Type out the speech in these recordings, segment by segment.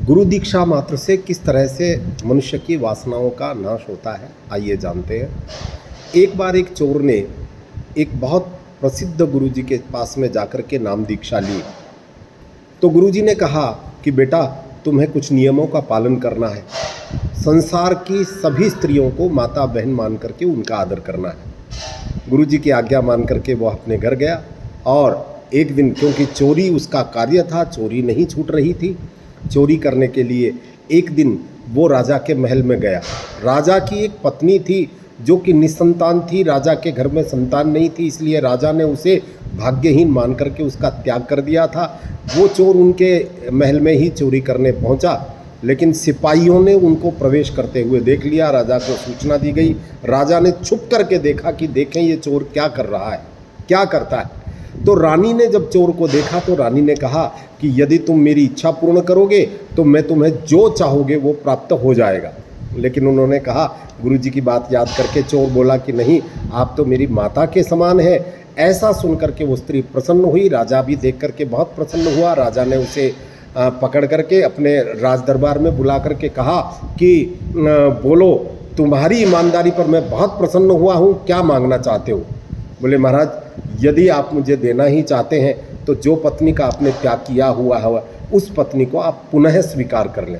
गुरु दीक्षा मात्र से किस तरह से मनुष्य की वासनाओं का नाश होता है, आइए जानते हैं। एक बार एक चोर ने एक बहुत प्रसिद्ध गुरुजी के पास में जाकर के नाम दीक्षा ली। तो गुरुजी ने कहा कि बेटा, तुम्हें कुछ नियमों का पालन करना है। संसार की सभी स्त्रियों को माता बहन मान करके उनका आदर करना है। गुरुजी की आज्ञा मान करके वो अपने घर गया और एक दिन, क्योंकि चोरी उसका कार्य था, चोरी नहीं छूट रही थी, चोरी करने के लिए एक दिन वो राजा के महल में गया। राजा की एक पत्नी थी जो कि निसंतान थी, राजा के घर में संतान नहीं थी, इसलिए राजा ने उसे भाग्यहीन मान करके उसका त्याग कर दिया था। वो चोर उनके महल में ही चोरी करने पहुंचा, लेकिन सिपाहियों ने उनको प्रवेश करते हुए देख लिया। राजा को सूचना दी गई। राजा ने छुप करके देखा कि देखें ये चोर क्या कर रहा है, क्या करता है। तो रानी ने जब चोर को देखा तो रानी ने कहा कि यदि तुम मेरी इच्छा पूर्ण करोगे तो मैं तुम्हें जो चाहोगे वो प्राप्त हो जाएगा। लेकिन उन्होंने कहा, गुरुजी की बात याद करके चोर बोला कि नहीं, आप तो मेरी माता के समान है। ऐसा सुनकर के वो स्त्री प्रसन्न हुई। राजा भी देख करके बहुत प्रसन्न हुआ। राजा ने उसे पकड़ करके अपने राज दरबार में बुला करके कहा कि बोलो, तुम्हारी ईमानदारी पर मैं बहुत प्रसन्न हुआ हूँ, क्या मांगना चाहते हो। बोले, महाराज, यदि आप मुझे देना ही चाहते हैं तो जो पत्नी का आपने त्याग किया हुआ है उस पत्नी को आप पुनः स्वीकार कर लें।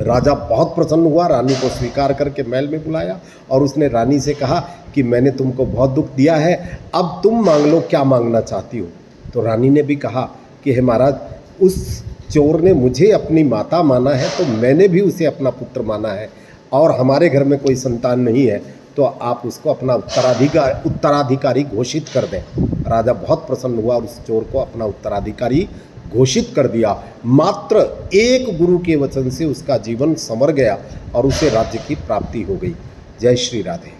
राजा बहुत प्रसन्न हुआ, रानी को स्वीकार करके महल में बुलाया और उसने रानी से कहा कि मैंने तुमको बहुत दुख दिया है, अब तुम मांग लो, क्या मांगना चाहती हो। तो रानी ने भी कहा कि हे महाराज, उस चोर ने मुझे अपनी माता माना है तो मैंने भी उसे अपना पुत्र माना है, और हमारे घर में कोई संतान नहीं है, तो आप उसको अपना उत्तराधिकारी घोषित कर दें। राजा बहुत प्रसन्न हुआ और उस चोर को अपना उत्तराधिकारी घोषित कर दिया। मात्र एक गुरु के वचन से उसका जीवन संवर गया और उसे राज्य की प्राप्ति हो गई। जय श्री राधे।